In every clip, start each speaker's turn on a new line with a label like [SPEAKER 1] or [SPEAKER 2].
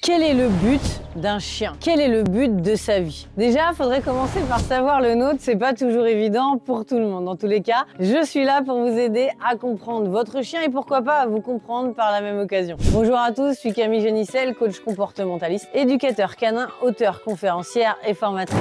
[SPEAKER 1] Quel est le but d'un chien? Quel est le but de sa vie? Déjà, il faudrait commencer par savoir le nôtre, c'est pas toujours évident pour tout le monde. Dans tous les cas, je suis là pour vous aider à comprendre votre chien et pourquoi pas à vous comprendre par la même occasion. Bonjour à tous, je suis Camille Genissel, coach comportementaliste, éducateur canin, auteur, conférencière et formatrice.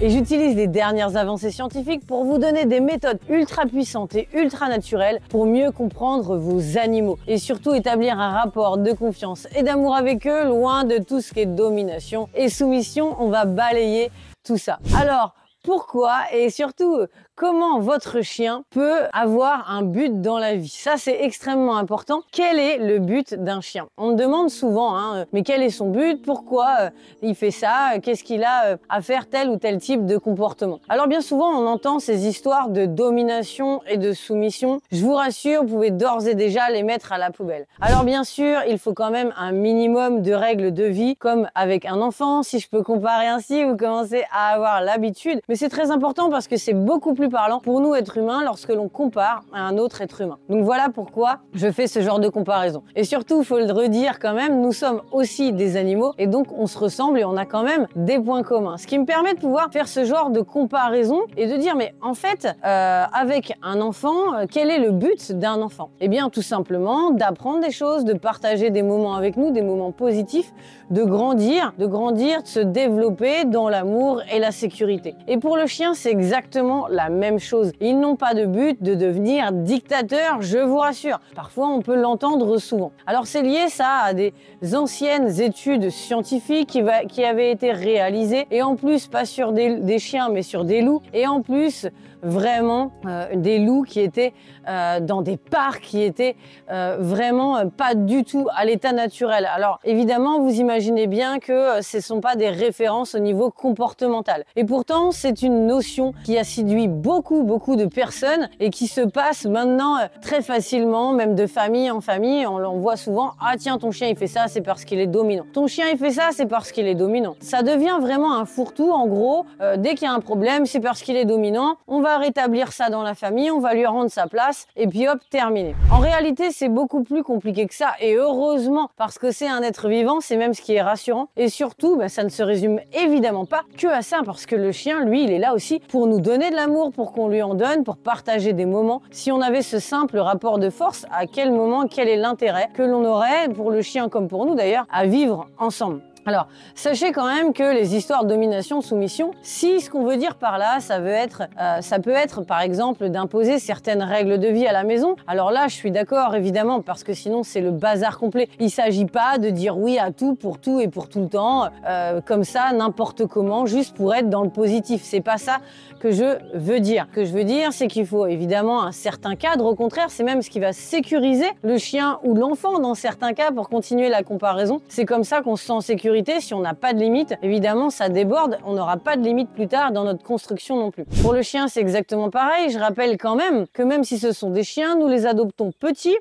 [SPEAKER 1] Et j'utilise les dernières avancées scientifiques pour vous donner des méthodes ultra puissantes et ultra naturelles pour mieux comprendre vos animaux et surtout établir un rapport de confiance et d'amour avec eux, loin de tout ce qui est domination et soumission. On va balayer tout ça. Alors, pourquoi et surtout comment votre chien peut avoir un but dans la vie? Ça, c'est extrêmement important. Quel est le but d'un chien? On me demande souvent, mais quel est son but? Pourquoi il fait ça? Qu'est-ce qu'il a à faire tel ou tel type de comportement? Alors bien souvent, on entend ces histoires de domination et de soumission. Je vous rassure, vous pouvez d'ores et déjà les mettre à la poubelle. Alors bien sûr, il faut quand même un minimum de règles de vie, comme avec un enfant. Si je peux comparer ainsi, vous commencez à avoir l'habitude. Mais c'est très important parce que c'est beaucoup plus parlant pour nous êtres humains lorsque l'on compare à un autre être humain. Donc voilà pourquoi je fais ce genre de comparaison. Et surtout, il faut le redire quand même, nous sommes aussi des animaux et donc on se ressemble et on a quand même des points communs. Ce qui me permet de pouvoir faire ce genre de comparaison et de dire mais en fait, avec un enfant, quel est le but d'un enfant? Eh bien tout simplement d'apprendre des choses, de partager des moments avec nous, des moments positifs, de grandir, de se développer dans l'amour et la sécurité. Et pour le chien, c'est exactement la même chose. Ils n'ont pas de but de devenir dictateurs, je vous rassure. Parfois, on peut l'entendre souvent. Alors, c'est lié ça à des anciennes études scientifiques qui avaient été réalisées, et en plus, pas sur des chiens, mais sur des loups, et en plus, vraiment des loups qui étaient dans des parcs, qui étaient vraiment pas du tout à l'état naturel. Alors évidemment, vous imaginez bien que ce ne sont pas des références au niveau comportemental. Et pourtant, c'est une notion qui a séduit beaucoup de personnes et qui se passe maintenant très facilement, même de famille en famille. On l'en voit souvent, ah tiens, ton chien il fait ça, c'est parce qu'il est dominant. Ton chien il fait ça, c'est parce qu'il est dominant. Ça devient vraiment un fourre-tout. En gros, dès qu'il y a un problème, c'est parce qu'il est dominant. On va rétablir ça dans la famille, on va lui rendre sa place et puis hop, terminé. En réalité, c'est beaucoup plus compliqué que ça et heureusement parce que c'est un être vivant, c'est même ce qui est rassurant et surtout, ça ne se résume évidemment pas que à ça parce que le chien, lui, il est là aussi pour nous donner de l'amour, pour qu'on lui en donne, pour partager des moments. Si on avait ce simple rapport de force, à quel moment, quel est l'intérêt que l'on aurait pour le chien comme pour nous d'ailleurs à vivre ensemble? Alors, sachez quand même que les histoires de domination, soumission, si ce qu'on veut dire par là, ça peut être par exemple d'imposer certaines règles de vie à la maison. Alors là, je suis d'accord évidemment parce que sinon c'est le bazar complet. Il s'agit pas de dire oui à tout et pour tout le temps, comme ça, n'importe comment, juste pour être dans le positif. C'est pas ça que je veux dire. Ce que je veux dire, c'est qu'il faut évidemment un certain cadre. Au contraire, c'est même ce qui va sécuriser le chien ou l'enfant dans certains cas pour continuer la comparaison. C'est comme ça qu'on se sent en sécurité. Si on n'a pas de limite, évidemment, ça déborde. On n'aura pas de limite plus tard dans notre construction non plus. Pour le chien, c'est exactement pareil. Je rappelle quand même que même si ce sont des chiens, nous les adoptons petits,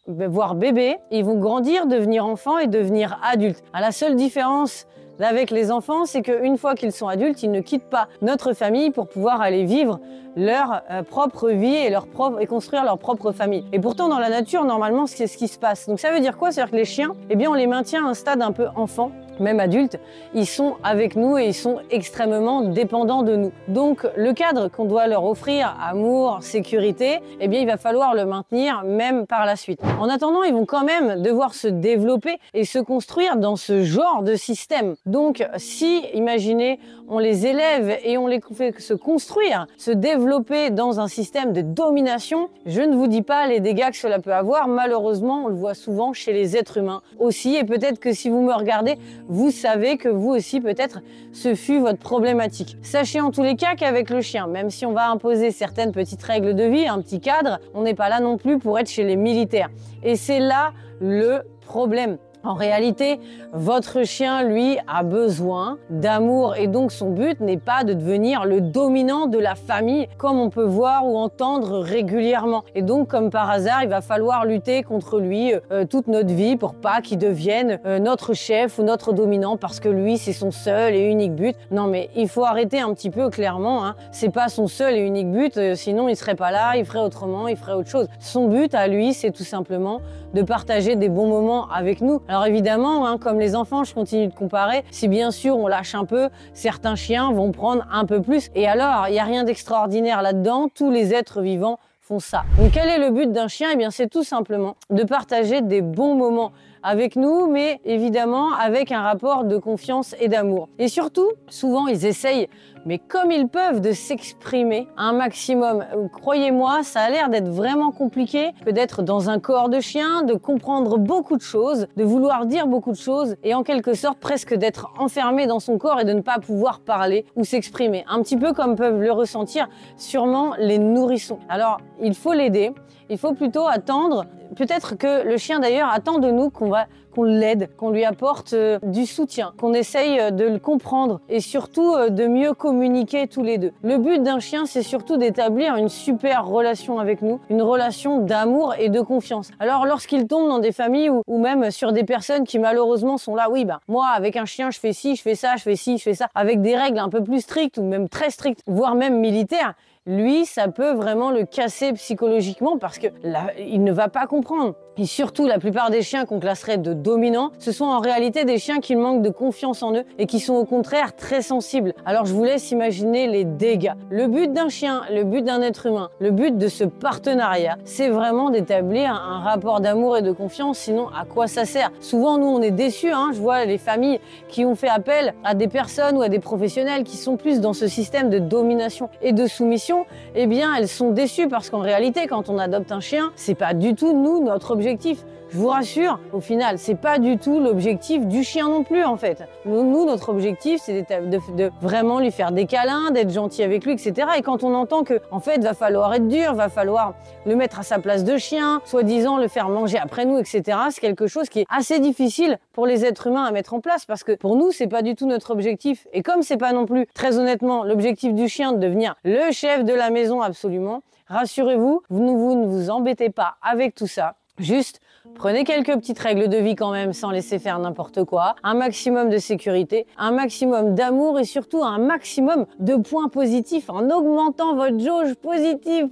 [SPEAKER 1] voire bébés. Ils vont grandir, devenir enfants et devenir adultes. La seule différence avec les enfants, c'est qu'une fois qu'ils sont adultes, ils ne quittent pas notre famille pour pouvoir aller vivre leur propre vie et construire leur propre famille. Et pourtant, dans la nature, normalement, c'est ce qui se passe. Donc ça veut dire quoi? C'est-à-dire que les chiens, eh bien, on les maintient à un stade un peu enfant, même adultes, ils sont avec nous et ils sont extrêmement dépendants de nous. Donc le cadre qu'on doit leur offrir, amour, sécurité, eh bien il va falloir le maintenir même par la suite. En attendant, ils vont quand même devoir se développer et se construire dans ce genre de système. Donc si, imaginez, on les élève et on les fait se construire, se développer dans un système de domination, je ne vous dis pas les dégâts que cela peut avoir. Malheureusement, on le voit souvent chez les êtres humains aussi. Et peut-être que si vous me regardez, vous savez que vous aussi, peut-être, ce fut votre problématique. Sachez en tous les cas qu'avec le chien, même si on va imposer certaines petites règles de vie, un petit cadre, on n'est pas là non plus pour être chez les militaires. Et c'est là le problème. En réalité, votre chien, lui, a besoin d'amour et donc son but n'est pas de devenir le dominant de la famille comme on peut voir ou entendre régulièrement. Et donc, comme par hasard, il va falloir lutter contre lui toute notre vie pour pas qu'il devienne notre chef ou notre dominant parce que lui, c'est son seul et unique but. Non, mais il faut arrêter un petit peu clairement, hein. C'est pas son seul et unique but, sinon il serait pas là, il ferait autrement, il ferait autre chose. Son but à lui, c'est tout simplement de partager des bons moments avec nous. Alors évidemment, hein, comme les enfants, je continue de comparer, si bien sûr on lâche un peu, certains chiens vont prendre un peu plus. Et alors, il n'y a rien d'extraordinaire là-dedans, tous les êtres vivants font ça. Donc quel est le but d'un chien? Eh bien c'est tout simplement de partager des bons moments avec nous, mais évidemment avec un rapport de confiance et d'amour. Et surtout, souvent ils essayent, mais comme ils peuvent, de s'exprimer un maximum. Croyez-moi, ça a l'air d'être vraiment compliqué que d'être dans un corps de chien, de comprendre beaucoup de choses, de vouloir dire beaucoup de choses et en quelque sorte presque d'être enfermé dans son corps et de ne pas pouvoir parler ou s'exprimer. Un petit peu comme peuvent le ressentir sûrement les nourrissons. Alors, il faut l'aider. Il faut plutôt attendre, peut-être que le chien d'ailleurs attend de nous qu'on l'aide, qu'on lui apporte du soutien, qu'on essaye de le comprendre et surtout de mieux communiquer tous les deux. Le but d'un chien, c'est surtout d'établir une super relation avec nous, une relation d'amour et de confiance. Alors lorsqu'il tombe dans des familles ou même sur des personnes qui malheureusement sont là, oui, moi avec un chien je fais ci, je fais ça, je fais ci, je fais ça, avec des règles un peu plus strictes ou même très strictes, voire même militaires, lui, ça peut vraiment le casser psychologiquement parce que là, il ne va pas comprendre. Et surtout, la plupart des chiens qu'on classerait de dominants, ce sont en réalité des chiens qui manquent de confiance en eux et qui sont au contraire très sensibles. Alors je vous laisse imaginer les dégâts. Le but d'un chien, le but d'un être humain, le but de ce partenariat, c'est vraiment d'établir un rapport d'amour et de confiance, sinon à quoi ça sert? Souvent, nous, on est déçus, hein. Je vois les familles qui ont fait appel à des personnes ou à des professionnels qui sont plus dans ce système de domination et de soumission. Eh bien, elles sont déçues parce qu'en réalité, quand on adopte un chien, c'est pas du tout, nous, notre objectif. Je vous rassure, au final, c'est pas du tout l'objectif du chien non plus, en fait. Nous, notre objectif, c'est de vraiment lui faire des câlins, d'être gentil avec lui, etc. Et quand on entend que, en fait, va falloir être dur, va falloir le mettre à sa place de chien, soi-disant le faire manger après nous, etc., c'est quelque chose qui est assez difficile pour les êtres humains à mettre en place parce que pour nous, c'est pas du tout notre objectif. Et comme c'est pas non plus, très honnêtement, l'objectif du chien de devenir le chef de la maison absolument, rassurez-vous, vous ne vous embêtez pas avec tout ça. Juste, prenez quelques petites règles de vie quand même sans laisser faire n'importe quoi, un maximum de sécurité, un maximum d'amour et surtout un maximum de points positifs en augmentant votre jauge positive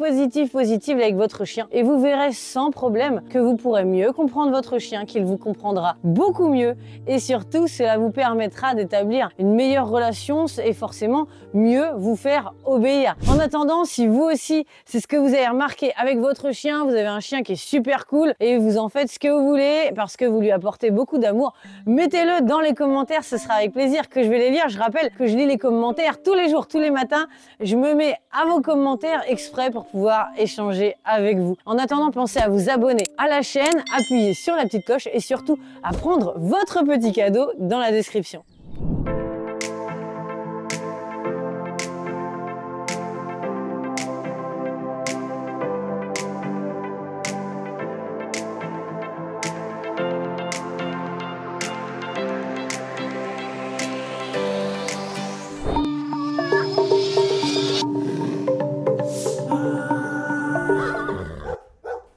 [SPEAKER 1] avec votre chien. Et vous verrez sans problème que vous pourrez mieux comprendre votre chien, qu'il vous comprendra beaucoup mieux et surtout cela vous permettra d'établir une meilleure relation et forcément mieux vous faire obéir. En attendant, si vous aussi, c'est ce que vous avez remarqué avec votre chien, vous avez un chien qui est super cool, et vous en faites ce que vous voulez parce que vous lui apportez beaucoup d'amour, mettez-le dans les commentaires, ce sera avec plaisir que je vais les lire. Je rappelle que je lis les commentaires tous les jours, tous les matins. Je me mets à vos commentaires exprès pour pouvoir échanger avec vous. En attendant, pensez à vous abonner à la chaîne, appuyez sur la petite cloche et surtout à prendre votre petit cadeau dans la description.